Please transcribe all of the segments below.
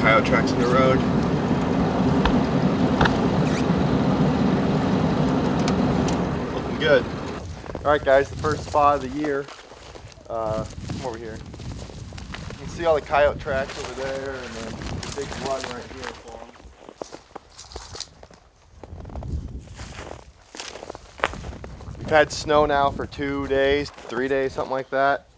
coyote tracks in the road. Looking good. Alright guys, the first spot of the year. Come over here. You can see all the coyote tracks over there and then the big run right here for them. We've had snow now for 2 days, 3 days, something like that.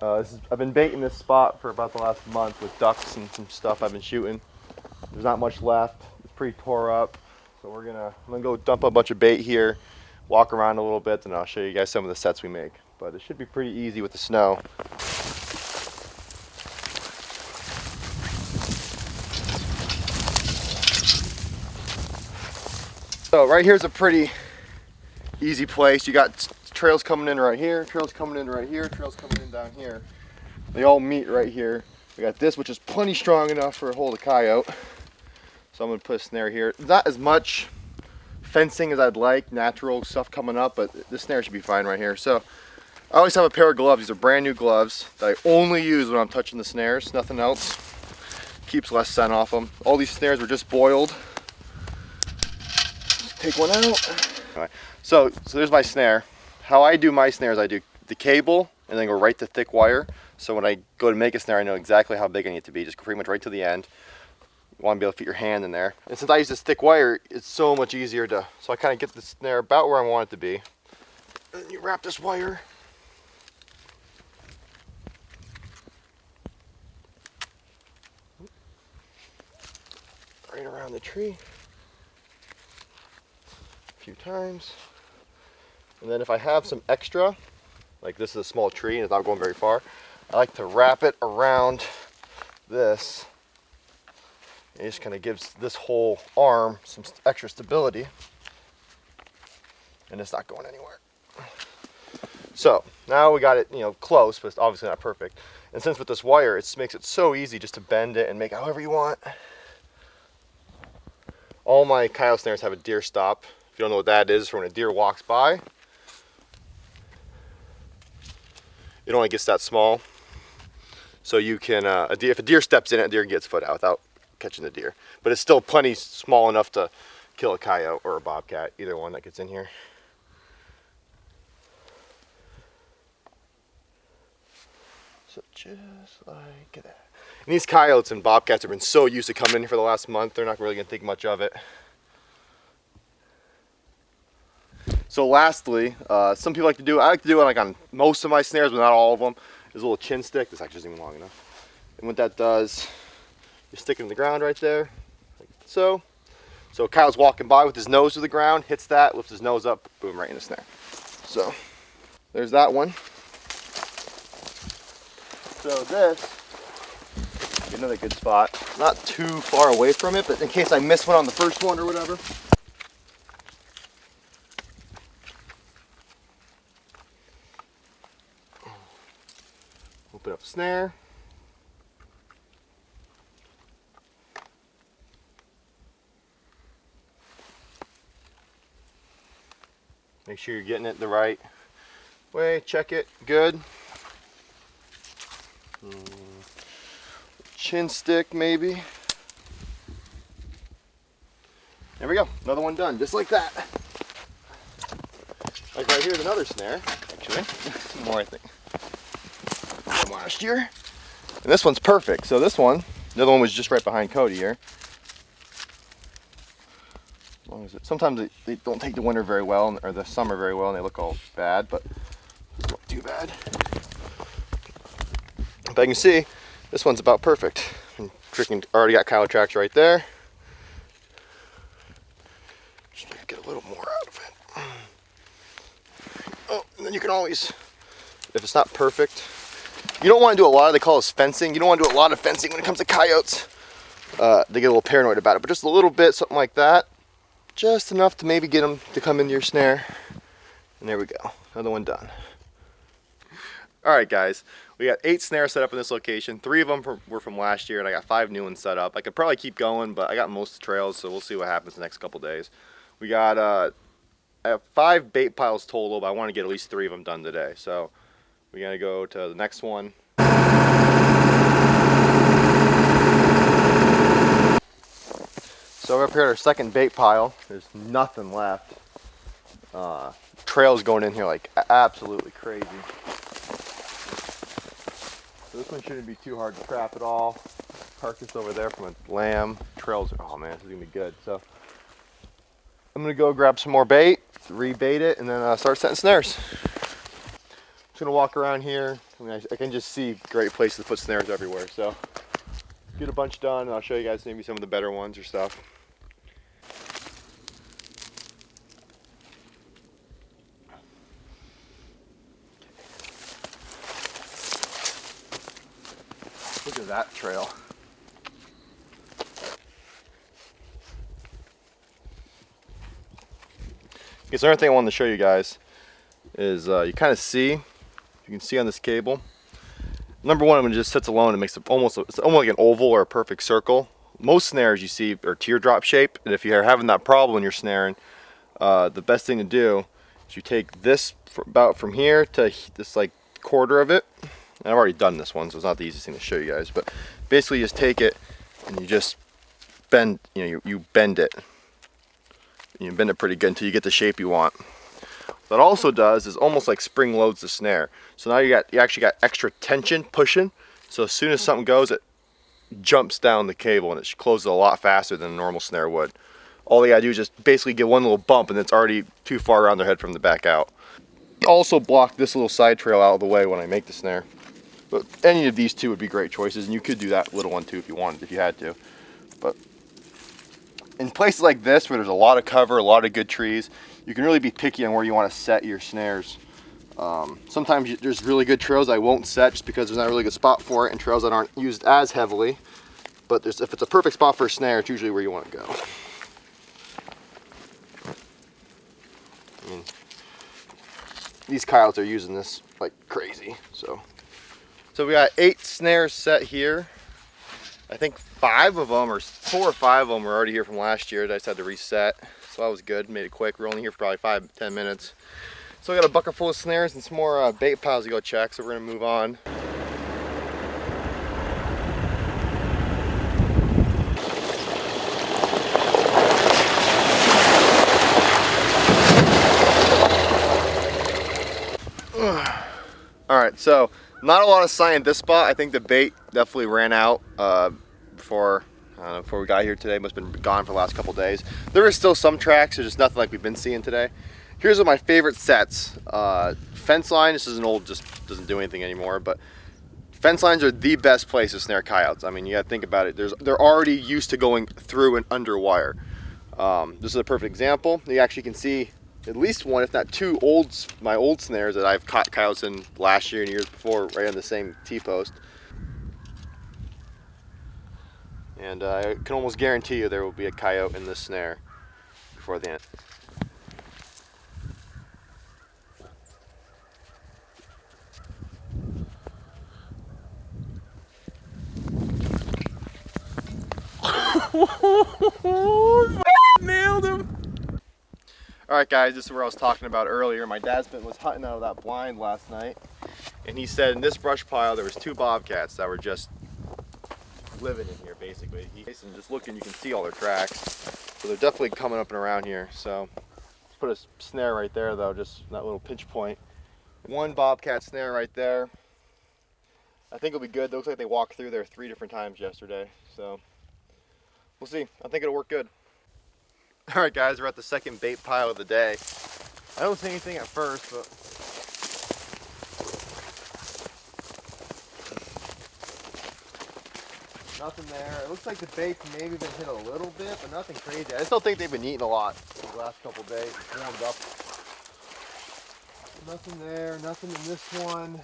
I've been baiting this spot for about the last month with ducks and some stuff I've been shooting. There's not much left. It's pretty tore up. So I'm gonna go dump a bunch of bait here, walk around a little bit, and I'll show you guys some of the sets we make. But it should be pretty easy with the snow. So right here's a pretty easy place. You got trails coming in right here, trails coming in right here, trails coming in down here. They all meet right here. We got this, which is plenty strong enough for a hold a coyote. So I'm gonna put a snare here. Not as much fencing as I'd like, natural stuff coming up, but this snare should be fine right here. So I always have a pair of gloves. These are brand new gloves that I only use when I'm touching the snares, nothing else. Keeps less scent off them. All these snares were just boiled. Just take one out. Anyway, so there's my snare. How I do my snares, I do the cable and then go right to thick wire. So when I go to make a snare, I know exactly how big I need it to be, just pretty much right to the end. You want to be able to fit your hand in there. And since I use this thick wire, it's so much easier to, so I kind of get the snare about where I want it to be. And then you wrap this wire. Right around the tree. A few times. And then if I have some extra, like this is a small tree and it's not going very far, I like to wrap it around this. It just kind of gives this whole arm some extra stability. And it's not going anywhere. So now we got it, close, but it's obviously not perfect. And since with this wire, it makes it so easy just to bend it and make it however you want. All my coyote snares have a deer stop. If you don't know what that is, for when a deer walks by, it only gets that small. So you can, if a deer steps in it, a deer gets foot out without catching the deer. But it's still plenty small enough to kill a coyote or a bobcat, either one that gets in here. So just like that. And these coyotes and bobcats have been so used to coming in for the last month, they're not really gonna think much of it. So lastly, some people like to do, I like to do it like on most of my snares, but not all of them, is a little chin stick. This actually isn't even long enough. And what that does, you stick it in the ground right there, like so. So a coyote's walking by with his nose to the ground, hits that, lifts his nose up, boom, right in the snare. So there's that one. So this, another good spot. Not too far away from it, but in case I miss one on the first one or whatever. Open up the snare. Make sure you're getting it the right way. Check it. Good. Chin stick maybe. There we go. Another one done. Just like that. Like right here's another snare. Actually, more I think. From last year. And this one's perfect. So this one, the other one was just right behind Cody here. As long as sometimes they don't take the winter very well, or the summer very well, and they look all bad, but it's not too bad. But you can see, this one's about perfect. I'm freaking already got coyote tracks right there. Just get a little more out of it. Oh, and then you can always, if it's not perfect, you don't want to do a lot of, they call this fencing. You don't want to do a lot of fencing when it comes to coyotes. They get a little paranoid about it, but just a little bit, something like that. Just enough to maybe get them to come into your snare. And there we go, another one done. All right, guys, we got 8 snares set up in this location. 3 of them were from last year, and I got 5 new ones set up. I could probably keep going, but I got most of the trails, so we'll see what happens the next couple days. We got I have 5 bait piles total, but I want to get at least 3 of them done today. So we're gonna go to the next one. So we're up here at our second bait pile. There's nothing left. Trails going in here like absolutely crazy. So this one shouldn't be too hard to trap at all. Carcass over there from a lamb. Trails are, oh man, this is gonna be good. So I'm gonna go grab some more bait, rebait it, and then start setting snares. Just gonna walk around here. I mean, I can just see great places to put snares everywhere. So get a bunch done, and I'll show you guys maybe some of the better ones or stuff. Look at that trail. I guess the other thing I wanted to show you guys is you kind of see, you can see on this cable. Number one, when it just sits alone, it makes it almost like an oval or a perfect circle. Most snares you see are teardrop shape, and if you're having that problem when you're snaring, the best thing to do is you take this about from here to this like quarter of it. And I've already done this one, so it's not the easiest thing to show you guys, but basically you just take it and you just bend, you bend it. You bend it pretty good until you get the shape you want. What that also does is almost like spring loads the snare. So now you actually got extra tension pushing. So as soon as something goes, it jumps down the cable and it closes a lot faster than a normal snare would. All you gotta do is just basically get one little bump and it's already too far around their head from the back out. Also block this little side trail out of the way when I make the snare. But any of these two would be great choices, and you could do that little one too if you wanted, if you had to. But in places like this where there's a lot of cover, a lot of good trees, you can really be picky on where you want to set your snares. Sometimes there's really good trails I won't set just because there's not a really good spot for it, and trails that aren't used as heavily. But if it's a perfect spot for a snare, it's usually where you want to go. I mean, these coyotes are using this like crazy. So we got 8 snares set here. I think 5 of them, or 4 or 5 of them, were already here from last year. I just had to reset, so that was good. Made it quick. We're only here for probably 5-10 minutes. So I got a bucket full of snares and some more bait piles to go check. So we're gonna move on. All right, so not a lot of sign at this spot. I think the bait definitely ran out before we got here today. Must have been gone for the last couple days. There is still some tracks. There's just nothing like we've been seeing today. Here's one of my favorite sets. Fence line. This is an old, just doesn't do anything anymore. But fence lines are the best place to snare coyotes. I mean, you got to think about it. They're already used to going through and under wire. This is a perfect example. You actually can see at least one, if not 2, my old snares that I've caught coyotes in last year and years before, right on the same T-post. And I can almost guarantee you there will be a coyote in this snare before the end. Nailed him! Alright guys, this is where I was talking about earlier. My dad's was hunting out of that blind last night, and he said in this brush pile there was 2 bobcats that were just living in here basically. And just looking, you can see all their tracks. So they're definitely coming up and around here. So let's put a snare right there though, just that little pinch point. 1 bobcat snare right there. I think it'll be good. It looks like they walked through there 3 different times yesterday. So we'll see. I think it'll work good. Alright guys, we're at the second bait pile of the day. I don't see anything at first, but nothing there. It looks like the bait's maybe been hit a little bit, but nothing crazy. I still think they've been eating a lot the last couple of days. It's warmed up. Nothing there, nothing in this one.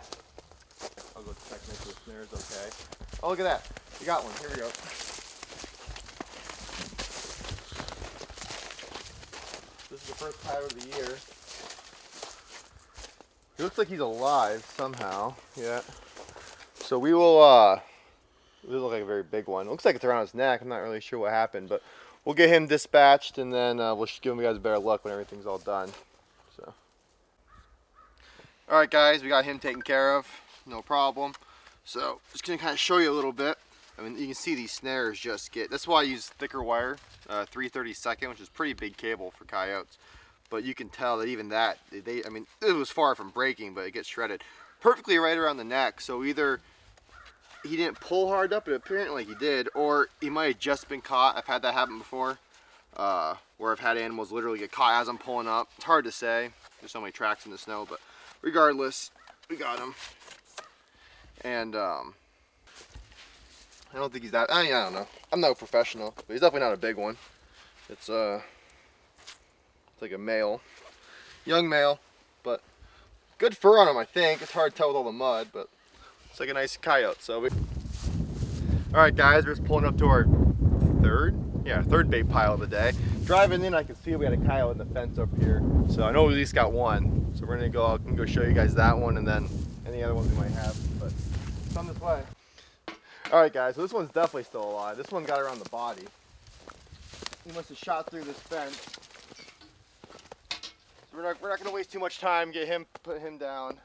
I'll go check make sure the snare's okay. Oh, look at that. We got one. Here we go. This is the first coyote of the year. He looks like he's alive somehow. Yeah. So we will, this looks like a very big one. It looks like it's around his neck. I'm not really sure what happened, but we'll get him dispatched and then we'll give you guys a better look when everything's all done. So. Alright guys, we got him taken care of. No problem. So just gonna kind of show you a little bit. I mean, you can see these snares just get, that's why I use thicker wire, 3/32, which is pretty big cable for coyotes. But you can tell that even that, I mean, it was far from breaking, but it gets shredded. Perfectly right around the neck, so either he didn't pull hard up, but apparently he did, or he might have just been caught. I've had that happen before, where I've had animals literally get caught as I'm pulling up. It's hard to say, there's so many tracks in the snow, but regardless, we got him. And I don't think he's that, I don't know. I'm no professional, but he's definitely not a big one. It's like a male, young male, but good fur on him, I think. It's hard to tell with all the mud, but it's like a nice coyote. So all right, guys, we're just pulling up to our third bait pile of the day. Driving in, I can see we had a coyote in the fence up here, so I know we at least got one. So we're gonna go. I can go show you guys that one, and then any other ones we might have. But it's on this way. All right, guys. So this one's definitely still alive. This one got around the body. He must have shot through this fence. So we're not gonna waste too much time. Put him down.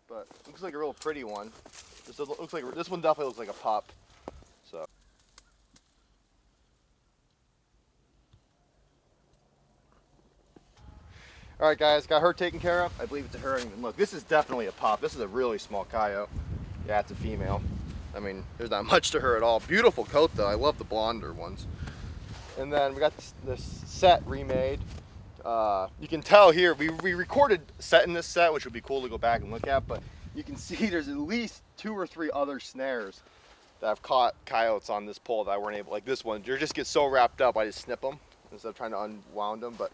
But looks like a real pretty one. This one definitely looks like a pup. So. All right, guys, got her taken care of. I believe it's a her. And look, this is definitely a pup. This is a really small coyote. Yeah, it's a female. I mean, there's not much to her at all. Beautiful coat though. I love the blonder ones. And then we got this set remade. You can tell here, we recorded setting this set, which would be cool to go back and look at, but you can see there's at least 2 or 3 other snares that have caught coyotes on this pole that I weren't able, like this one. You just get so wrapped up, I just snip them instead of trying to unwound them. But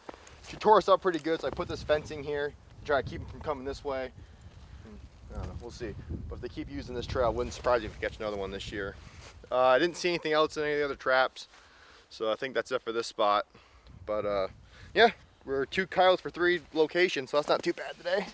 she tore us up pretty good, so I put this fencing here to try to keep them from coming this way. I don't know, we'll see. But if they keep using this trail, it wouldn't surprise you if we catch another one this year. I didn't see anything else in any of the other traps, so I think that's it for this spot. But yeah, we're 2 coyotes for 3 locations, so that's not too bad today.